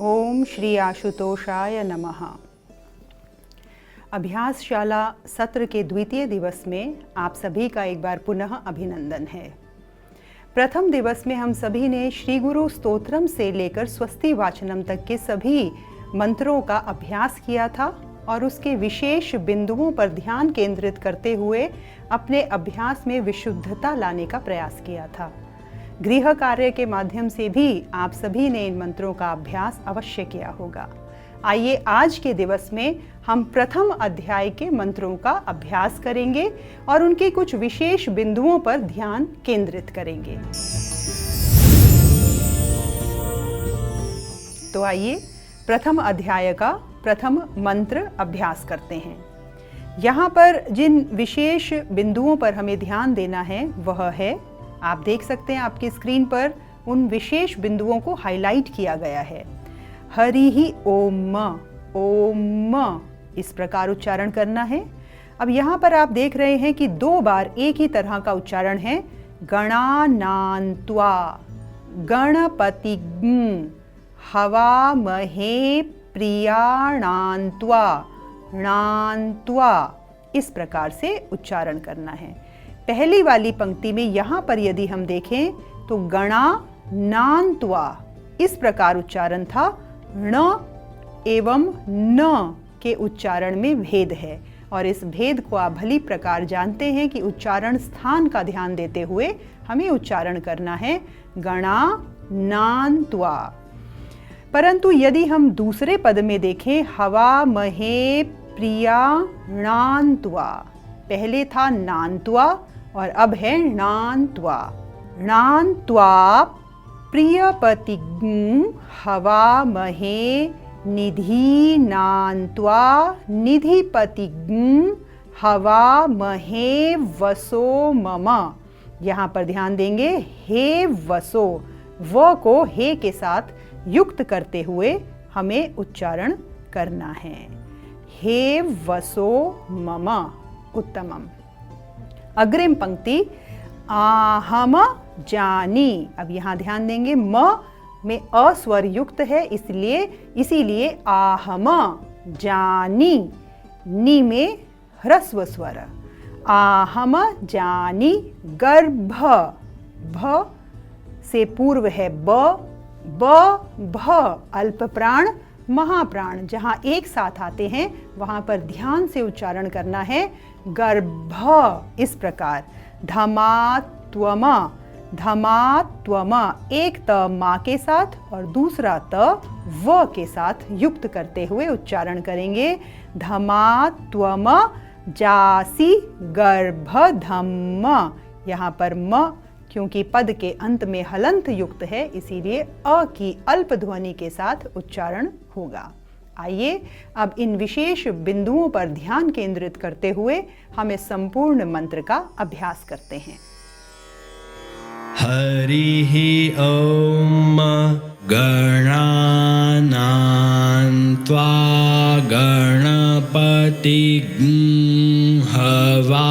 ओम श्री आशुतोषाय नमः। अभ्यासशाला सत्र के द्वितीय दिवस में आप सभी का एक बार पुनः अभिनंदन है। प्रथम दिवस में हम सभी ने श्री गुरु स्तोत्रम से लेकर स्वस्ति वाचनम तक के सभी मंत्रों का अभ्यास किया था और उसके विशेष बिंदुओं पर ध्यान केंद्रित करते हुए अपने अभ्यास में विशुद्धता लाने का प्रयास किया था। गृह कार्य के माध्यम से भी आप सभी ने इन मंत्रों का अभ्यास अवश्य किया होगा। आइए आज के दिवस में हम प्रथम अध्याय के मंत्रों का अभ्यास करेंगे और उनके कुछ विशेष बिंदुओं पर ध्यान केंद्रित करेंगे। तो आइए प्रथम अध्याय का प्रथम मंत्र अभ्यास करते हैं। यहाँ पर जिन विशेष बिंदुओं पर हमें ध्यान देना है वह है, आप देख सकते हैं आपकी स्क्रीन पर उन विशेष बिंदुओं को हाईलाइट किया गया है। हरि ही ओम, ओम इस प्रकार उच्चारण करना है। अब यहाँ पर आप देख रहे हैं कि 2 बार एक ही तरह का उच्चारण है। गणानान्त्वा, गणपति हवामहे प्रियाणान्त्वा, नान्त्वा इस प्रकार से उच्चारण करना है। पहली वाली पंक्ति में यहाँ पर यदि हम देखें तो गणा नान्त्वा इस प्रकार उच्चारण था। ण एवं न के उच्चारण में भेद है और इस भेद को आप भली प्रकार जानते हैं कि उच्चारण स्थान का ध्यान देते हुए हमें उच्चारण करना है गणा नान्त्वा। परंतु यदि हम दूसरे पद में देखें हवामहे प्रियाणान्त्वा, पहले था नान्त्वा और अब है नान्त्वा। नान्त्वा प्रियपतिं हवामहे निधीनान्त्वा, निधिपतिं हवामहे वसो मम। यहाँ पर ध्यान देंगे हे वसो, व को हे के साथ युक्त करते हुए हमें उच्चारण करना है। हे वसो मम, उत्तमम। अग्रिम पंक्ति आहम जानी। अब यहाँ ध्यान देंगे म में अ स्वर युक्त है, इसीलिए आहम जानी, नी में ह्रस्व स्वर। आहम जानी, गर्भ भ से पूर्व है भ अल्प प्राण महाप्राण, जहाँ एक साथ आते हैं वहाँ पर ध्यान से उच्चारण करना है गर्भ इस प्रकार। धमात्वम, धमात्वम एक त माँ के साथ और दूसरा त व के साथ युक्त करते हुए उच्चारण करेंगे। धमात्वम जासी गर्भधम। यहाँ पर म क्योंकि पद के अंत में हलंत युक्त है, इसीलिए अ की अल्प ध्वनि के साथ उच्चारण होगा। आइए अब इन विशेष बिंदुओं पर ध्यान केंद्रित करते हुए हम इस संपूर्ण मंत्र का अभ्यास करते हैं। हरि ओम गणानान्त्वा गणपतिं हवामहे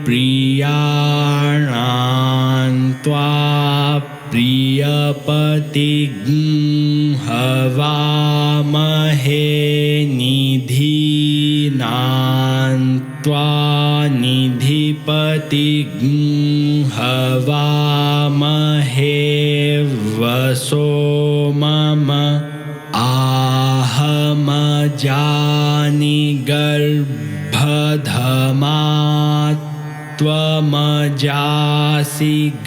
प्रियाणान्त्वा प्रियपतिं हवामहे निधीनान्त्वा निधिपतिं हवामहे वसो मम। आहम जानि गर्भधमात् त्वमजासि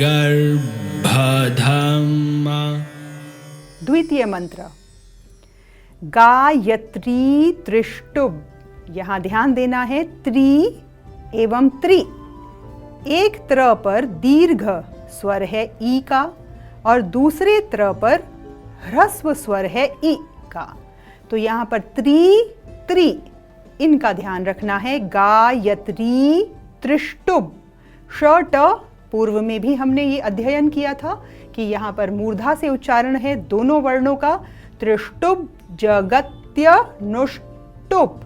गर्भधम। द्वितीय मंत्र गायत्री त्रिष्टुभ। यहाँ ध्यान देना है त्रि एवं त्रि। एक त्र पर दीर्घ स्वर है ई का और दूसरे त्र पर ह्रस्व स्वर है ई का। तो यहाँ पर त्रि इनका ध्यान रखना है। गायत्री त्रिष्टुभ। श ट पूर्व में भी हमने ये अध्ययन किया था कि यहाँ पर मूर्धा से उच्चारण है दोनों वर्णों का। त्रिष्टुभ जगत्य नुष्टुप।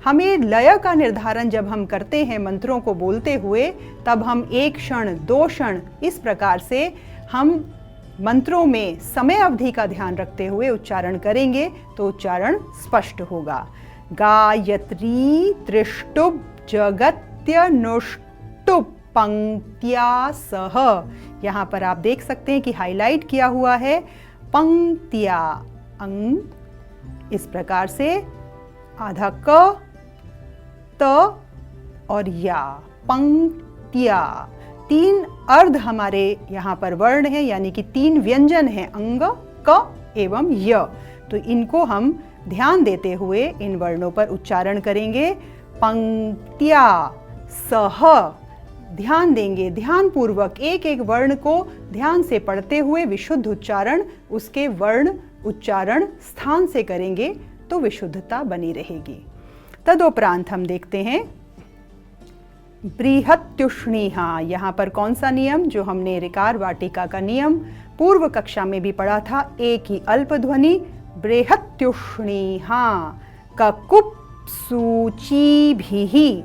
हमें लय का निर्धारण जब हम करते हैं मंत्रों को बोलते हुए, तब हम एक क्षण दो क्षण इस प्रकार से हम मंत्रों में समय अवधि का ध्यान रखते हुए उच्चारण करेंगे तो उच्चारण स्पष्ट होगा। गायत्री त्रिष्टुप जगत्यनुष्टुप पंक्त्या सह। यहाँ पर आप देख सकते हैं कि हाईलाइट किया हुआ है पंक्त्या, अंग इस प्रकार से आधा क, त और या, पंक्त्या। 3 अर्ध हमारे यहाँ पर वर्ण है, यानी कि 3 व्यंजन हैं, अंग, क एवं य। तो इनको हम ध्यान देते हुए इन वर्णों पर उच्चारण करेंगे। पंक्त्या सह, ध्यान देंगे, ध्यान पूर्वक एक एक वर्ण को ध्यान से पढ़ते हुए विशुद्ध उच्चारण उसके वर्ण उच्चारण स्थान से करेंगे तो विशुद्धता बनी रहेगी। तदुपरांत हम देखते हैं बृहत्युष्णीहा। यहाँ पर कौन सा नियम, जो हमने ऋकार वाटिका का नियम पूर्व कक्षा में भी पढ़ा था, एक ही अल्प ध्वनि बृहत्युष्णीहा। ककुप सूची भी,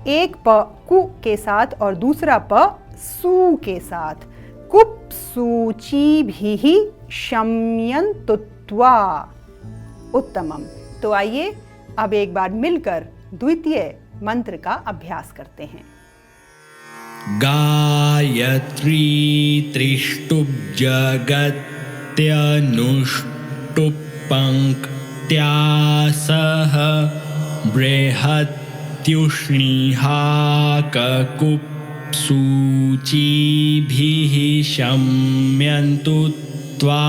एक प कु के साथ और दूसरा प सु के साथ। कुप सूची भी शम्यन्तुत्वा। उत्तमम। तो आइए अब एक बार मिलकर द्वितीय मंत्र का अभ्यास करते हैं। गायत्री त्रिष्टुप जगत्यनुष्टुप पंक्त्या सह बृहत्युष्णीहा ककुप सूचिभिः शम्यन्तु त्वा।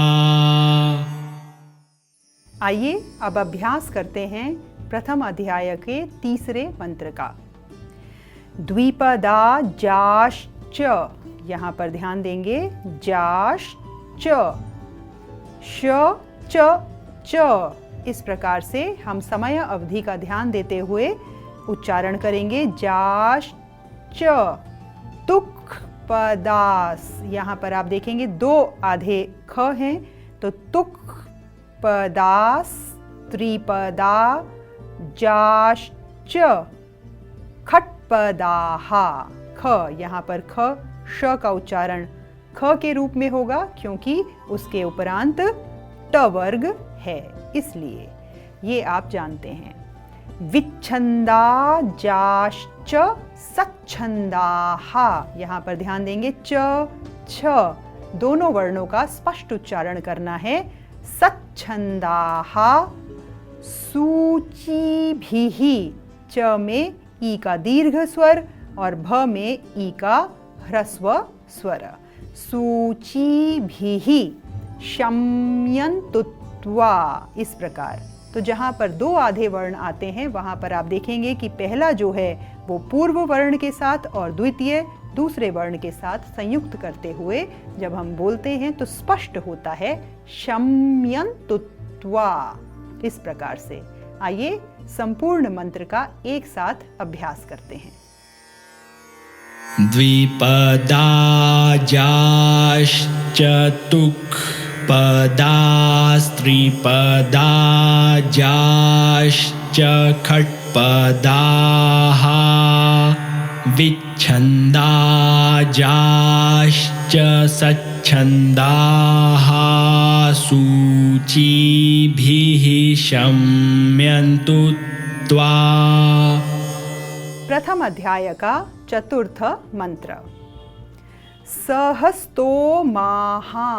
आइए अब अभ्यास करते हैं प्रथम अध्याय के तीसरे मंत्र का। द्विपदा जाश्च, यहाँ पर ध्यान देंगे, जाश्च, श च च। इस प्रकार से हम समय अवधि का ध्यान देते हुए उच्चारण करेंगे। जाश्च। तुक पदास, यहाँ पर आप देखेंगे 2 आधे ख हैं, तो तुक पदास त्रिपदा जाश्च खट्पदाहा। ख, यहाँ पर ख श का उच्चारण ख के रूप में होगा क्योंकि उसके उपरांत ट वर्ग है, इसलिए ये आप जानते हैं। विच्छंदा जाश्च सच्छंदाहा। यहाँ पर ध्यान देंगे, च छ दोनों वर्णों का स्पष्ट उच्चारण करना है। सच्छंदाहा। सूचिभिः, च में ई का दीर्घ स्वर और भ में ई का ह्रस्व स्वर। सूचिभिः शम्यन्तुत्वा। इस प्रकार तो जहाँ पर 2 आधे वर्ण आते हैं वहाँ पर आप देखेंगे कि पहला जो है वो पूर्व वर्ण के साथ और द्वितीय दूसरे वर्ण के साथ संयुक्त करते हुए जब हम बोलते हैं तो स्पष्ट होता है शम्यन्तुत्वा। इस प्रकार से आइए संपूर्ण मंत्र का एक साथ अभ्यास करते हैं। द्विपदा जाश्च तुक् पदास्त्रिपदा जाश्च खट्पदाः विच्छन्दा जाश्च सच्छन्दाः सूचिभिः शम्यन्तु त्वा। प्रथम अध्याय का चतुर्थ मंत्र। सहस्तोमाहा।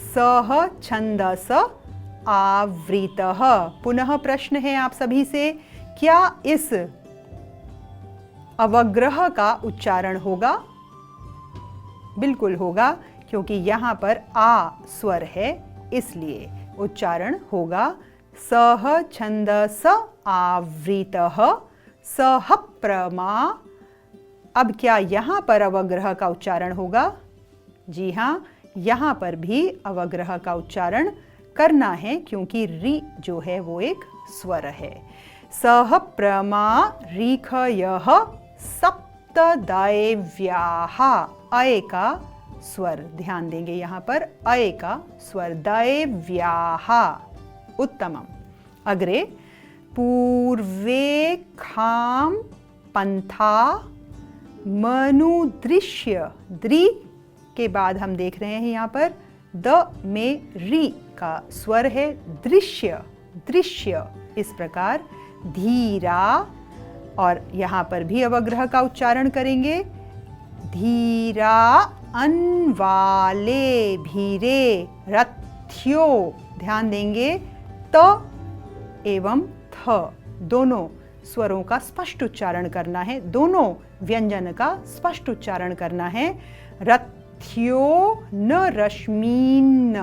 सह छंदस आवृतः। पुनः प्रश्न है आप सभी से, क्या इस अवग्रह का उच्चारण होगा? बिल्कुल होगा, क्योंकि यहाँ पर आ स्वर है, इसलिए उच्चारण होगा सह छंदस आवृतः सह प्रमा। अब क्या यहाँ पर अवग्रह का उच्चारण होगा? जी हाँ, यहाँ पर भी अवग्रह का उच्चारण करना है क्योंकि रि जो है वो एक स्वर है। सह प्रमा ऋखयः सप्तदैव्याः। अय का स्वर ध्यान देंगे, यहाँ पर अय का स्वर, दैव्याः। उत्तमम। अग्रे पूर्वे खाम पंथा मनुदृश्य। द्रि के बाद हम देख रहे हैं यहाँ पर द में री का स्वर है, दृश्य, दृश्य। इस प्रकार धीरा, और यहाँ पर भी अवग्रह का उच्चारण करेंगे, धीरा अनवाले भीरे रथ्यो। ध्यान देंगे त एवं थ दोनों स्वरों का स्पष्ट उच्चारण करना है, दोनों व्यंजन का स्पष्ट उच्चारण करना है। रथ्यो न रश्मीन,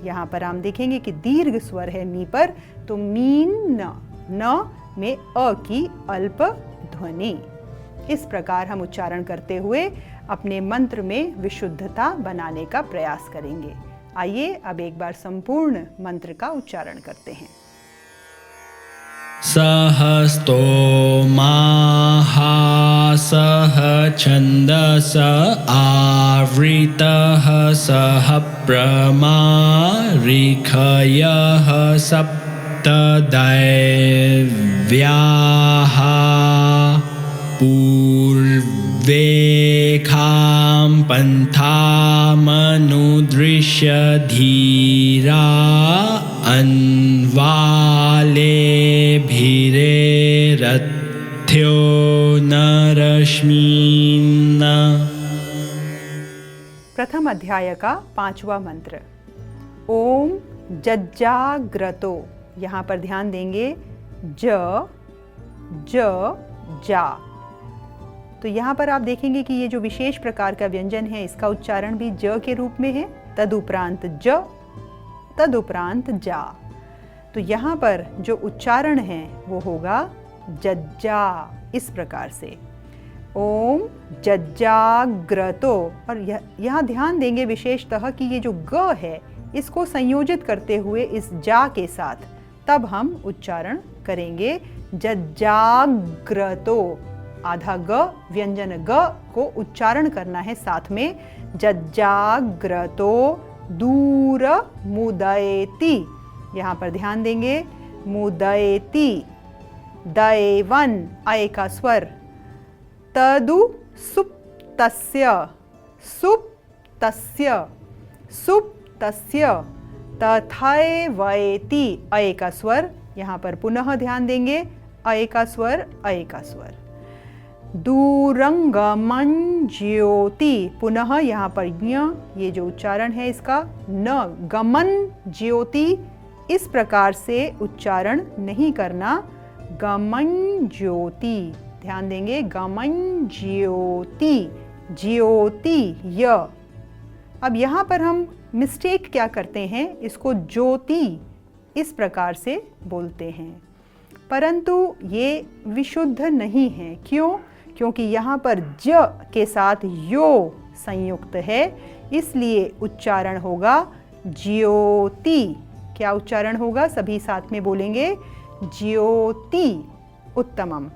यहाँ पर हम देखेंगे कि दीर्घ स्वर है मी पर, तो मीन न में अ की अल्प ध्वनि। इस प्रकार हम उच्चारण करते हुए अपने मंत्र में विशुद्धता बनाने का प्रयास करेंगे। आइए अब एक बार संपूर्ण मंत्र का उच्चारण करते हैं। सहस्तो सह छन्दस आवृतः सह प्रमारिखयः सप्त दैव्याः पूर्वेखां पन्थामनुदृश्य धीरा अन्वालेभिरे रथ्यो न रश्मीन्। प्रथम अध्याय का 5वां मंत्र। ओम जज्जाग्रतो, यहाँ पर ध्यान देंगे ज जा। तो यहाँ पर आप देखेंगे कि ये जो विशेष प्रकार का व्यंजन है इसका उच्चारण भी ज के रूप में है, तदुपरांत ज, तदुपरांत जा। तो यहाँ पर जो उच्चारण है वो होगा जज्जा, इस प्रकार से ओम जज्जाग्रतो। और यहाँ ध्यान देंगे विशेषतः कि ये जो ग है इसको संयोजित करते हुए इस जा के साथ तब हम उच्चारण करेंगे जज्जाग्रतो। आधा ग व्यंजन ग को उच्चारण करना है साथ में, जज्जाग्रतो दूर मुदयति। यहाँ पर ध्यान देंगे मुदयति, दैवन अय का स्वर, तदु सुप्तस्य, सुप्तस्य, सुप्तस्य, तथैवैति अय का स्वर। यहाँ पर पुनः ध्यान देंगे अय का स्वर, अय का स्वर। दूरंगमन ज्योति, पुनः यहाँ पर ये जो उच्चारण है इसका न, गमन ज्योति, इस प्रकार से उच्चारण नहीं करना, गमन ज्योति। ध्यान देंगे गमन ज्योति, ज्योति य। अब यहाँ पर हम मिस्टेक क्या करते हैं, इसको ज्योति इस प्रकार से बोलते हैं, परंतु ये विशुद्ध नहीं है। क्यों? क्योंकि यहाँ पर ज के साथ यो संयुक्त है, इसलिए उच्चारण होगा ज्योति। क्या उच्चारण होगा? सभी साथ में बोलेंगे ज्योति। उत्तमम।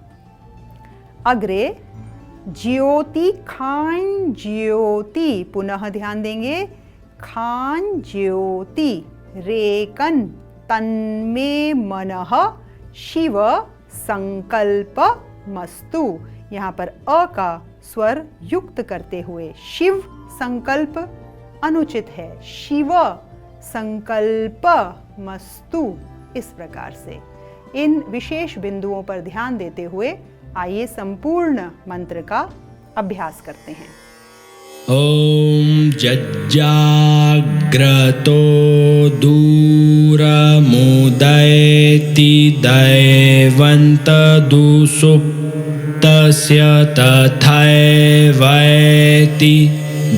अग्रे ज्योति खान ज्योति, पुनः ध्यान देंगे खान ज्योति। रेकन तन्मे मनः शिव संकल्प मस्तु। यहाँ पर अ का स्वर युक्त करते हुए शिव संकल्प अनुचित है, शिव संकल्प मस्तु। इस प्रकार से इन विशेष बिंदुओं पर ध्यान देते हुए आइए संपूर्ण मंत्र का अभ्यास करते हैं। ओम जज्जाग्रतो दूरमुदयति दैवन्तदुसुप्तस्य तथैवैति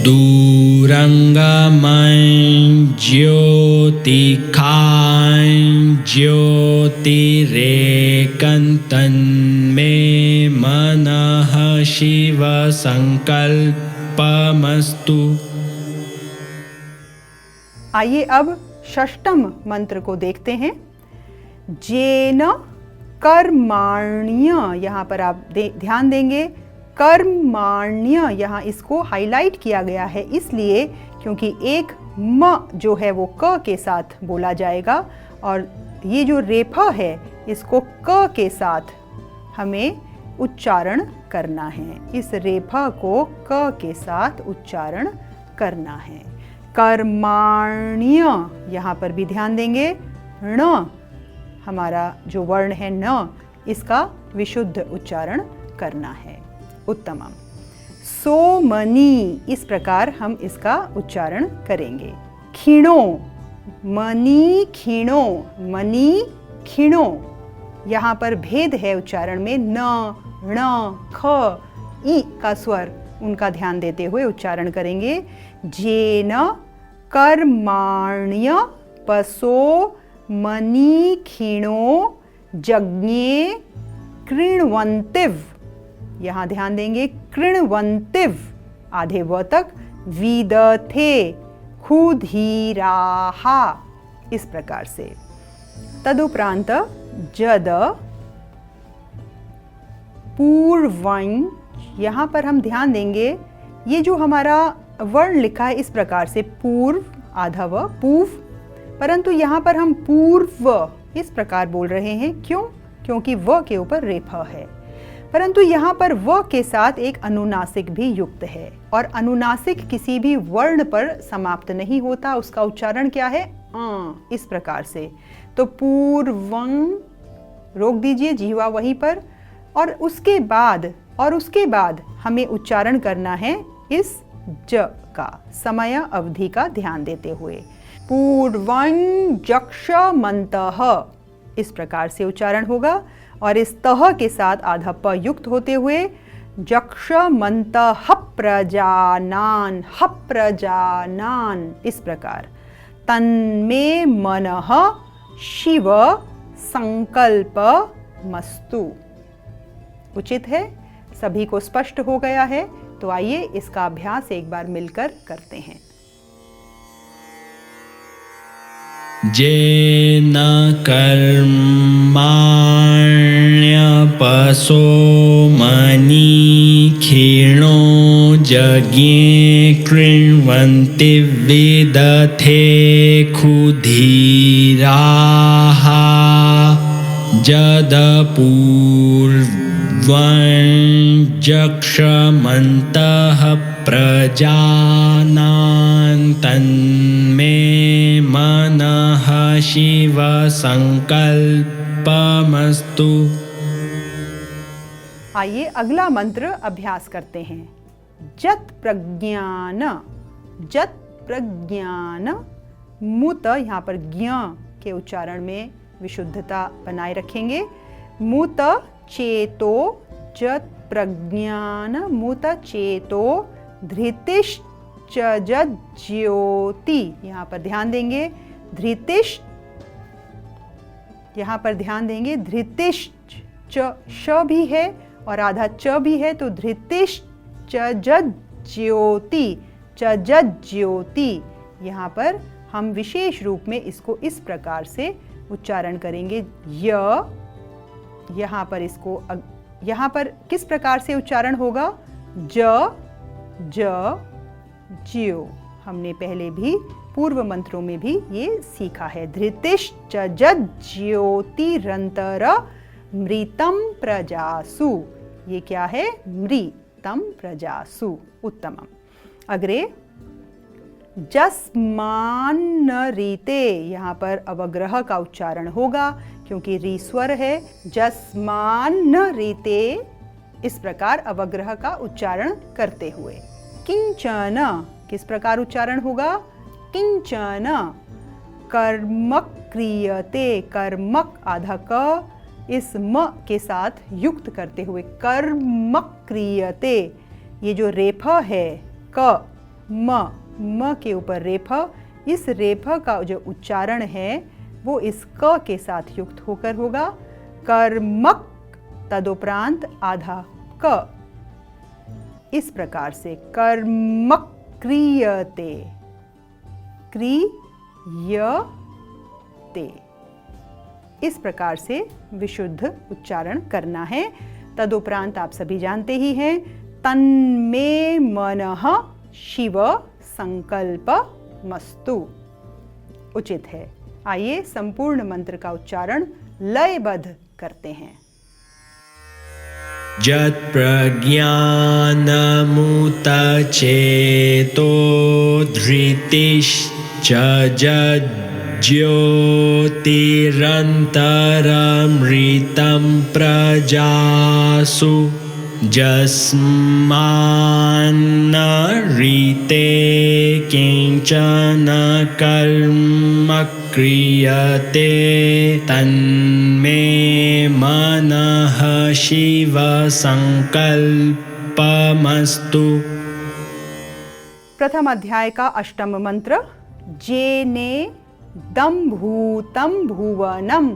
दूरंगमं ज्योतिखां ज्योतिरेकन्तन्मे मनः शिव संकल्पमस्तु। आइए अब षष्ठम मंत्र को देखते हैं। जेन कर्माण्य, यहाँ पर आप ध्यान देंगे कर्माण्य, यहाँ इसको हाईलाइट किया गया है इसलिए क्योंकि एक म जो है वो क के साथ बोला जाएगा और ये जो रेफा है इसको क के साथ हमें उच्चारण करना है। इस रेफा को क के साथ उच्चारण करना है। कर्माण्य, यहाँ पर भी ध्यान देंगे, ण हमारा जो वर्ण है न, इसका विशुद्ध उच्चारण करना है। उत्तमम। सोमनी, इस प्रकार हम इसका उच्चारण करेंगे। खिणो, मनी खिणो, मनी खिणो, यहाँ पर भेद है उच्चारण में, न, ण, ख, ई का स्वर, उनका ध्यान देते हुए उच्चारण करेंगे। जेन कर्माण्य पशो मनी खिणो जज्ञे कृण्वन्तिव, यहाँ ध्यान देंगे, कृण्वन्तिव आधे व तक, विदथे क्षुधीराः, इस प्रकार से। तदुपरांत जद पूर्वं, यहाँ पर हम ध्यान देंगे, ये जो हमारा वर्ण लिखा है इस प्रकार से, पूर्व आधा व, पूर्व, परंतु यहाँ पर हम पूर्व इस प्रकार बोल रहे हैं। क्यों? क्योंकि व के ऊपर रेफा है, परंतु यहाँ पर व के साथ एक अनुनासिक भी युक्त है, और अनुनासिक किसी भी वर्ण पर समाप्त नहीं होता, उसका उच्चारण क्या है? इस प्रकार से। तो पूर्वं रोक दीजिए जीवा वहीं पर, और उसके बाद हमें उच्चारण करना है इस ज का, समय अवधि का ध्यान देते हुए। पूर्वं जक्षमन्तः, इस प्रकार से उच्चारण होगा, और इस तह के साथ आधा प युक्त होते हुए जक्षमन्तः प्रजानान, प्रजानान, इस प्रकार। तन्मे मनः शिव संकल्पमस्तु। उचित है? सभी को स्पष्ट हो गया है? तो आइए इसका अभ्यास एक बार मिलकर करते हैं। जेन कर्माण्यपशो मनी खिणो जज्ञे कृण्वन्ति विदथे क्षुधीराः जदपूर्वं जक्षमन्तः प्रजानान् तन्मे मनः शिव संकल्पमस्तु। आइए अगला मंत्र अभ्यास करते हैं। जत प्रज्ञान, जत प्रज्ञान, मुत, यहाँ पर ज्ञ के उच्चारण में विशुद्धता बनाए रखेंगे। मुत चेतो, जत प्रज्ञान मुत चेतो धृतिश्च जद ज्योति, यहाँ पर ध्यान देंगे, धृतिश्च, यहाँ पर ध्यान देंगे, धृतिश्च, श भी है और आधा च भी है, तो धृतिश्च जद ज्योति, च जद ज्योति। यहाँ पर हम विशेष रूप में इसको इस प्रकार से उच्चारण करेंगे। यहाँ पर इसको, यहाँ पर किस प्रकार से उच्चारण होगा? ज ज ज्यो। हमने पहले भी पूर्व मंत्रों में भी ये सीखा है। धृतिश्च जद ज्योतिरंतर मृतम प्रजासु, ये क्या है? मृतम प्रजासु। उत्तमम। अग्रे जस्मान रीते, यहाँ पर अवग्रह का उच्चारण होगा क्योंकि री स्वर है। जस्मान रीते, इस प्रकार अवग्रह का उच्चारण करते हुए। किंचन, किस प्रकार उच्चारण होगा? किंचन। कर्मक क्रियते, कर्मक आधा क इस म के साथ युक्त करते हुए कर्मक क्रियते। ये जो रेफ है क म के ऊपर रेफ, इस रेफ का जो उच्चारण है वो इस क के साथ युक्त होकर होगा। कर्मक तदुपरांत आधा क, इस प्रकार से कर्मक क्रियते, क्रियते, इस प्रकार से विशुद्ध उच्चारण करना है। तदुपरांत आप सभी जानते ही हैं, तन्मे मनः शिव संकल्पमस्तु। उचित है। आइए संपूर्ण मंत्र का उच्चारण लयबद्ध करते हैं। यत्प्रज्ञानमुतचेतो धृतिश्च ज्योतिरन्तरमृतं प्रजासु यस्मान्न ऋते किञ्चन कर्म क्रियते तन्मे मनः शिव संकल्पमस्तु। प्रथम अध्याय का अष्टम मंत्र। जेने दम भूतम भुवनम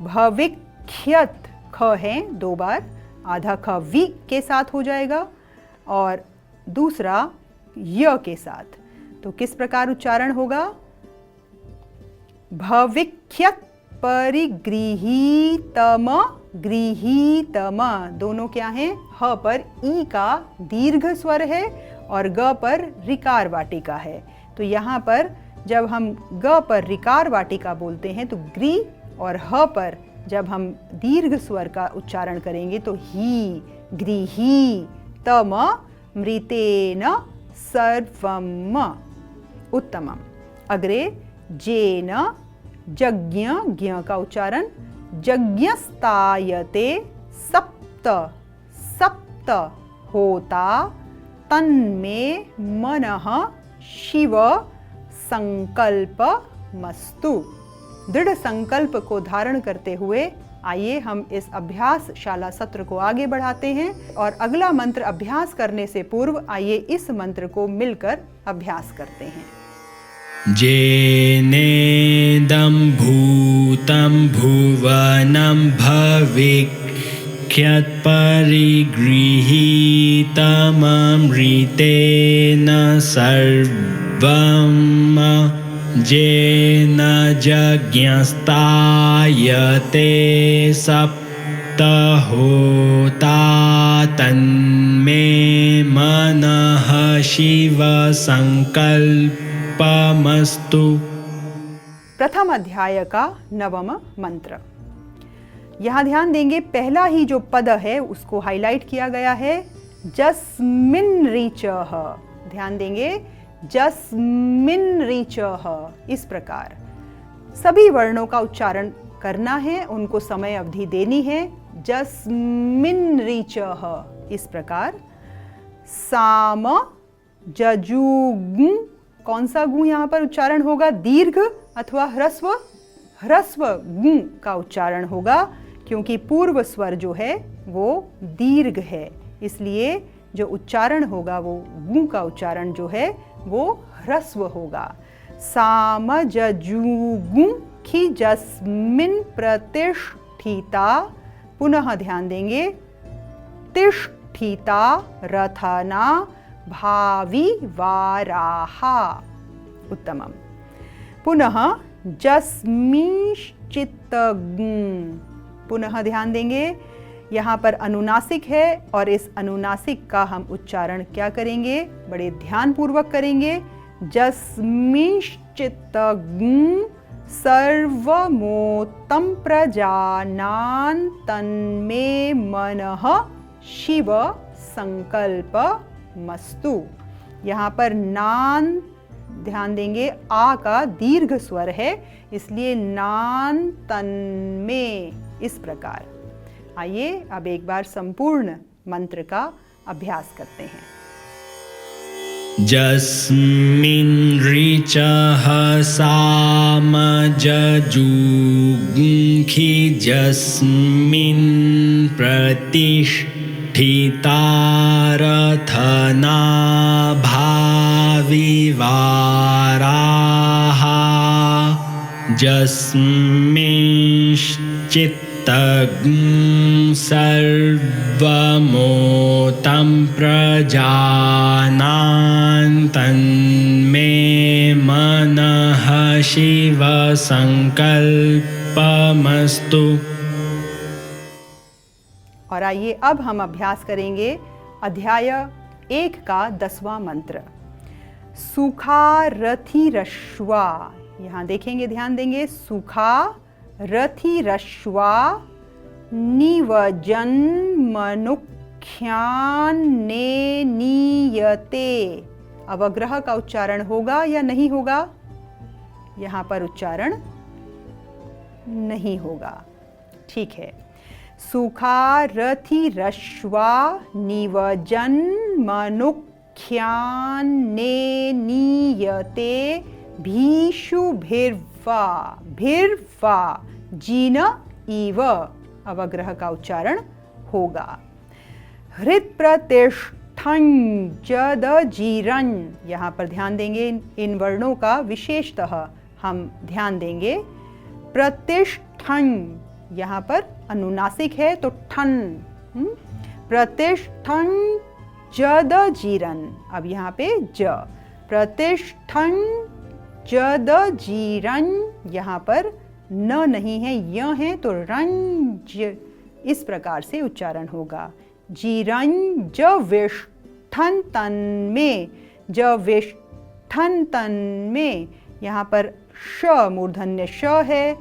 भविष्यत, ख है 2 बार, आधा ख वि के साथ हो जाएगा और दूसरा य के साथ। तो किस प्रकार उच्चारण होगा? भविष्यत परिगृहीतम, गृहीतम दोनों क्या हैं? ह पर ई का दीर्घ स्वर है और ग पर ऋकार वाटिका है। तो यहाँ पर जब हम ग पर ऋकार वाटिका बोलते हैं तो ग्री, और ह पर जब हम दीर्घ स्वर का उच्चारण करेंगे तो ही, गृही तम मृतेन सर्वम उत्तमम। अग्रे जेन यज्ञ, ज्ञ का उच्चारण यज्ञस्तायते सप्त, सप्त होता तन्मे मनः शिव संकल्पमस्तु। दृढ़ संकल्प को धारण करते हुए आइए हम इस अभ्यास शाला सत्र को आगे बढ़ाते हैं और अगला मंत्र अभ्यास करने से पूर्व आइए इस मंत्र को मिलकर अभ्यास करते हैं। जेनेदं भूतं भुवनं भविष्यत् परिगृहीतममृतेन सर्वम् जेन यज्ञस्तायते सप्त होता तन्मे मनः शिव संकल्पमस्तु। प्रथम अध्याय का नवम मंत्र। यहाँ ध्यान देंगे, पहला ही जो पद है उसको हाईलाइट किया गया है, जस्मिन् ऋचः। ध्यान देंगे, जस्मिन् ऋचः, इस प्रकार सभी वर्णों का उच्चारण करना है, उनको समय अवधि देनी है। जस्मिन् ऋचः, इस प्रकार। साम जजुगु, कौन सा गु यहाँ पर उच्चारण होगा? दीर्घ अथवा ह्रस्व? ह्रस्व गु का उच्चारण होगा, क्योंकि पूर्व स्वर जो है वो दीर्घ है, इसलिए जो उच्चारण होगा वो गु का उच्चारण जो है वो ह्रस्व होगा। साम जजुगु खि जस्मिन् प्रतिष्ठिता, पुनः ध्यान देंगे, तिष्ठिता रथना भावी वाराहा उत्तमम। पुनः जस्मिंश्चित्तगुं, पुनः ध्यान देंगे, यहाँ पर अनुनासिक है और इस अनुनासिक का हम उच्चारण क्या करेंगे? बड़े ध्यान पूर्वक करेंगे। जस्मिंश्चित्तगुं सर्वमोत्तम प्रजानां तन्मे मनः शिव संकल्पमस्तु। यहाँ पर नान ध्यान देंगे, आ का दीर्घ स्वर है, इसलिए नान तन्मे, इस प्रकार। आइए अब एक बार संपूर्ण मंत्र का अभ्यास करते हैं। जस्मिन् ऋचः साम जजुगुं खि जस्मिन् प्रतिष्ठिता रथना भावी वाराहा जस्मिंश्चित्तगुं सर्वमोतं प्रजानां तन्मे मनः शिव संकल्पमस्तु। और आइए अब हम अभ्यास करेंगे अध्याय 1 का 10वां मंत्र। सुखा रथी रश्वा, यहाँ देखेंगे, ध्यान देंगे, सुखा रथी रश्वा निवजन मनुख्यान्ने नीयते। अवग्रह का उच्चारण होगा या नहीं होगा? यहाँ पर उच्चारण नहीं होगा। ठीक है। सुखारथिरश्वा निवजन मनुख्यान्ने नीयते भीषुभिर्वा भिर्वा जीन इव। अवग्रह का उच्चारण होगा। हृत प्रतिष्ठं जदजीरन्। यहाँ पर ध्यान देंगे इन वर्णों का विशेषतः हम ध्यान देंगे। प्रतिष्ठं यहाँ पर अनुनासिक है तो ठन। प्रतिष्ठं जदजीरन्। अब यहाँ पे ज। प्रतिष्ठं जदजीरन्। यहाँ पर न नहीं है, य है तो रंज इस प्रकार से उच्चारण होगा। जीरन् जविष्ठन् तन्मे। जविष्ठन् तन्मे। यहाँ पर श मूर्धन्य श है,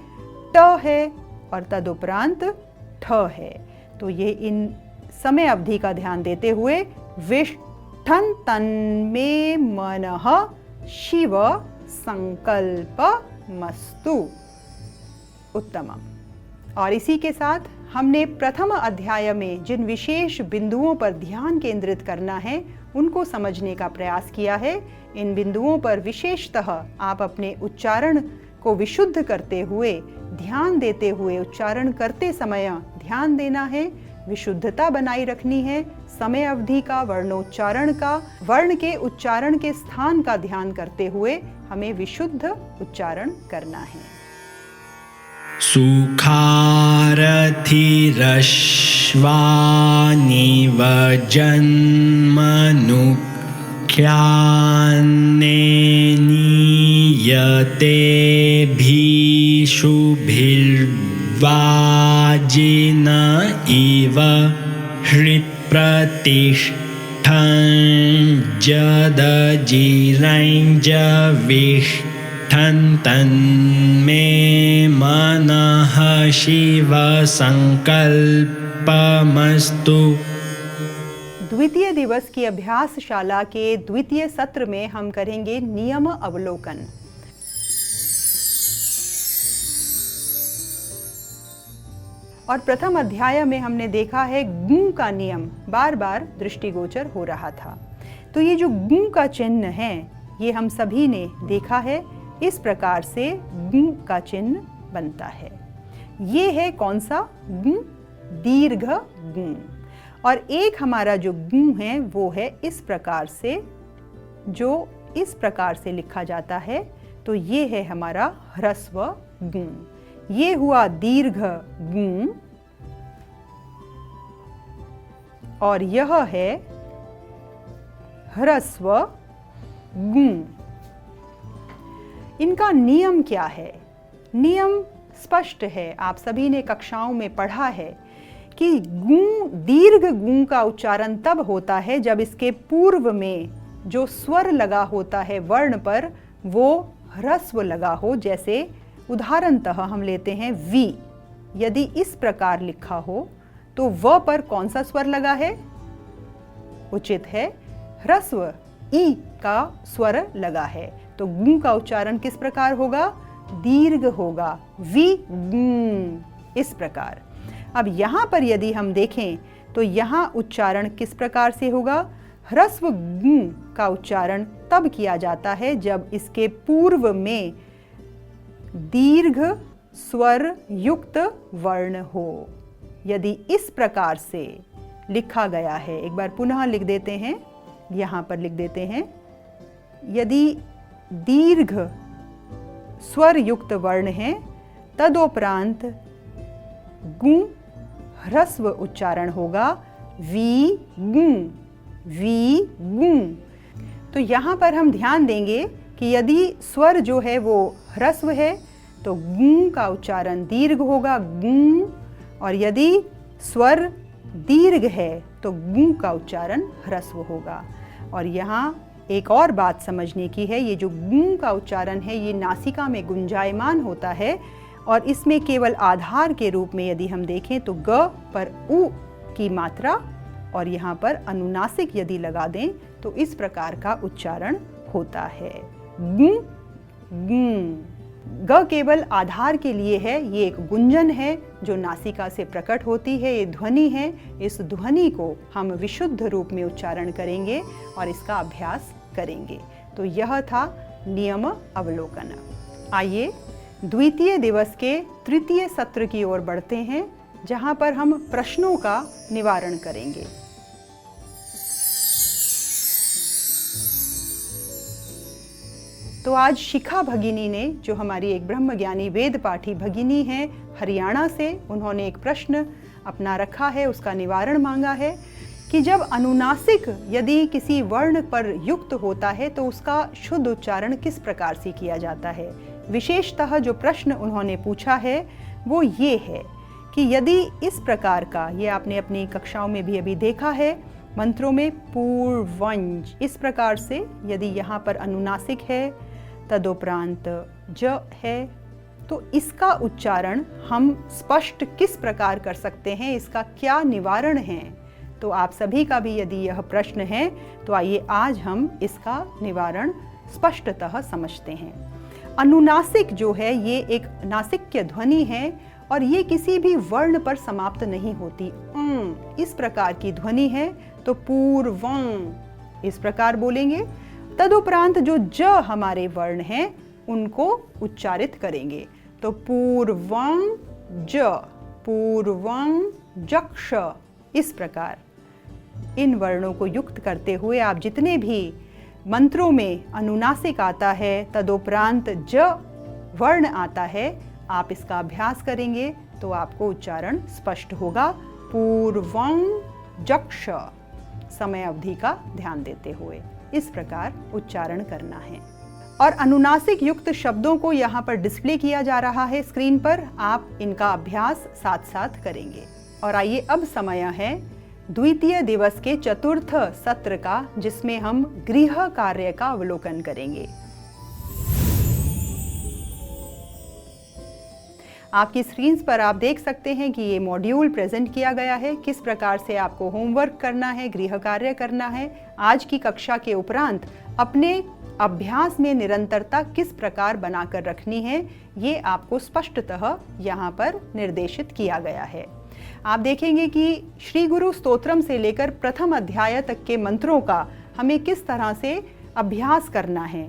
ट है और तदुपरांत ठ है। तो ये इन समय अवधि का ध्यान देते हुए विष्ठन् तन्मे मनः शिव संकल्पमस्तु। उत्तमम्। और इसी के साथ हमने प्रथम अध्याय में जिन विशेष बिंदुओं पर ध्यान केंद्रित करना है उनको समझने का प्रयास किया है। इन बिंदुओं पर विशेषतः आप अपने उच्चारण को विशुद्ध करते हुए, ध्यान देते हुए उच्चारण करते समय ध्यान देना है, विशुद्धता बनाई रखनी है, समय अवधि का, वर्णोच्चारण का, वर्ण के उच्चारण के स्थान का ध्यान करते हुए हमें विशुद्ध उच्चारण करना है। सुखारथिरश्वा निवजन्मनुख्यान्ने नीयते भीषुभिर्वा जिन इव हृत्प्रतिष्ठं जदजीरन् जविष्ठन् तन्मे मनः शिव संकल्पमस्तु। द्वितीय दिवस की अभ्यासशाला के द्वितीय सत्र में हम करेंगे नियम अवलोकन। और प्रथम अध्याय में हमने देखा है गूं का नियम बार बार दृष्टिगोचर हो रहा था। तो ये जो गूं का चिन्ह है ये हम सभी ने देखा है। इस प्रकार से गूं का चिन्ह बनता है। ये है कौन सा गूं? दीर्घ गूं। और एक हमारा जो गूं है वो है इस प्रकार से, जो इस प्रकार से लिखा जाता है। तो ये है हमारा ह्रस्व गूं। ये हुआ दीर्घ गूं और यह है ह्रस्व गूं। इनका नियम क्या है? नियम स्पष्ट है, आप सभी ने कक्षाओं में पढ़ा है कि गूं, दीर्घ गूं का उच्चारण तब होता है जब इसके पूर्व में जो स्वर लगा होता है वर्ण पर वो ह्रस्व लगा हो। जैसे उदाहरणतः हम लेते हैं वी। यदि इस प्रकार लिखा हो तो व पर कौन सा स्वर लगा है? उचित है ह्रस्व ई का स्वर लगा है। तो गूं का उच्चारण किस प्रकार होगा? दीर्घ होगा, वी गूं, इस प्रकार। अब यहाँ पर यदि हम देखें तो यहाँ उच्चारण किस प्रकार से होगा? ह्रस्व गूं का उच्चारण तब किया जाता है जब इसके पूर्व में दीर्घ स्वर युक्त वर्ण हो। यदि इस प्रकार से लिखा गया है, एक बार पुनः लिख देते हैं, यहाँ पर लिख देते हैं, यदि दीर्घ स्वर युक्त वर्ण है तदोपरांत गूं ह्रस्व उच्चारण होगा, वी गूं, वी गूं। तो यहाँ पर हम ध्यान देंगे कि यदि स्वर जो है वो ह्रस्व है तो गूं का उच्चारण दीर्घ होगा, गूं। और यदि स्वर दीर्घ है तो गूं का उच्चारण ह्रस्व होगा। और यहाँ एक और बात समझने की है, ये जो गूं का उच्चारण है ये नासिका में गुंजायमान होता है और इसमें केवल आधार के रूप में यदि हम देखें तो ग पर उ की मात्रा और यहाँ पर अनुनासिक यदि लगा दें तो इस प्रकार का उच्चारण होता है। ग, ग केवल आधार के लिए है, ये एक गुंजन है जो नासिका से प्रकट होती है, ये ध्वनि है। इस ध्वनि को हम विशुद्ध रूप में उच्चारण करेंगे और इसका अभ्यास करेंगे। तो यह था नियम अवलोकन। आइए द्वितीय दिवस के तृतीय सत्र की ओर बढ़ते हैं, जहां पर हम प्रश्नों का निवारण करेंगे। तो आज शिखा भगिनी ने, जो हमारी एक ब्रह्मज्ञानी वेद पाठी भगिनी है हरियाणा से, उन्होंने एक प्रश्न अपना रखा है, उसका निवारण मांगा है कि जब अनुनासिक यदि किसी वर्ण पर युक्त होता है तो उसका शुद्ध उच्चारण किस प्रकार से किया जाता है। विशेषतः जो प्रश्न उन्होंने पूछा है वो ये है कि यदि इस प्रकार का, ये आपने अपनी कक्षाओं में भी अभी देखा है, मंत्रों में पूर्वंज इस प्रकार से यदि यहाँ पर अनुनासिक है, तदोपरांत ज है, तो इसका उच्चारण हम स्पष्ट किस प्रकार कर सकते हैं, इसका क्या निवारण है। तो आप सभी का भी यदि यह प्रश्न है तो आइए आज हम इसका निवारण स्पष्टतः समझते हैं। अनुनासिक जो है ये एक नासिक्य ध्वनि है और ये किसी भी वर्ण पर समाप्त नहीं होती। इस प्रकार की ध्वनि है तो पूर्वं इस प्रकार बोलेंगे। तदुपरांत जो ज हमारे वर्ण हैं उनको उच्चारित करेंगे। तो पूर्वं ज, पूर्वं जक्ष, इस प्रकार इन वर्णों को युक्त करते हुए आप जितने भी मंत्रों में अनुनासिक आता है, तदोपरांत ज वर्ण आता है, आप इसका अभ्यास करेंगे तो आपको उच्चारण स्पष्ट होगा। पूर्वं जक्ष, समय अवधि का ध्यान देते हुए इस प्रकार उच्चारण करना है। और अनुनासिक युक्त शब्दों को यहाँ पर डिस्प्ले किया जा रहा है स्क्रीन पर, आप इनका अभ्यास साथ साथ करेंगे। और आइए अब समय है द्वितीय दिवस के चतुर्थ सत्र का, जिसमें हम गृह कार्य का अवलोकन करेंगे। आपकी स्क्रीन्स पर आप देख सकते हैं कि ये मॉड्यूल प्रेजेंट किया गया है, किस प्रकार से आपको होमवर्क करना है, गृह कार्य करना है। आज की कक्षा के उपरांत अपने अभ्यास में निरंतरता किस प्रकार बनाकर रखनी है, ये आपको स्पष्टतः यहाँ पर निर्देशित किया गया है। आप देखेंगे कि श्री गुरु स्तोत्रम से लेकर प्रथम अध्याय तक के मंत्रों का हमें किस तरह से अभ्यास करना है।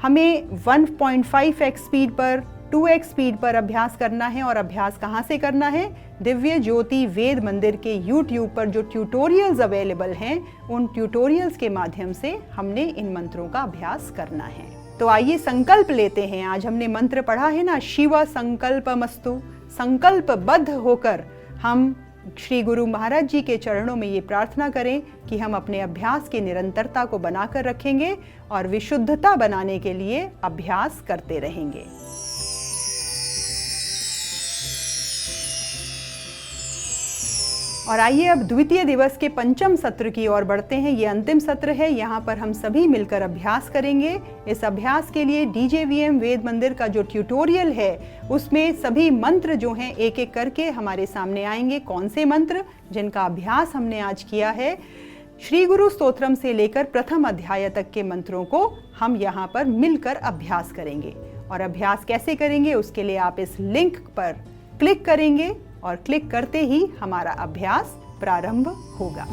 हमें 1.5x स्पीड पर, 2x स्पीड पर अभ्यास करना है। और अभ्यास कहाँ से करना है? दिव्य ज्योति वेद मंदिर के YouTube पर जो ट्यूटोरियल्स अवेलेबल हैं, उन ट्यूटोरियल्स के माध्यम से हमने इन मंत्रों का अभ्यास करना है। तो आइए संकल्प लेते हैं। आज हमने मंत्र पढ़ा है ना, शिव संकल्पमस्तु। संकल्पबद्ध होकर हम श्री गुरु महाराज जी के चरणों में ये प्रार्थना करें कि हम अपने अभ्यास की निरंतरता को बनाकर रखेंगे और विशुद्धता बनाने के लिए अभ्यास करते रहेंगे। और आइए अब द्वितीय दिवस के पंचम सत्र की ओर बढ़ते हैं। ये अंतिम सत्र है, यहाँ पर हम सभी मिलकर अभ्यास करेंगे। इस अभ्यास के लिए DJVM वेद मंदिर का जो ट्यूटोरियल है उसमें सभी मंत्र जो हैं एक एक करके हमारे सामने आएंगे। कौन से मंत्र जिनका अभ्यास हमने आज किया है, श्री गुरु स्तोत्रम से लेकर प्रथम अध्याय तक के मंत्रों को हम यहाँ पर मिलकर अभ्यास करेंगे। और अभ्यास कैसे करेंगे उसके लिए आप इस लिंक पर क्लिक करेंगे और क्लिक करते ही हमारा अभ्यास प्रारंभ होगा।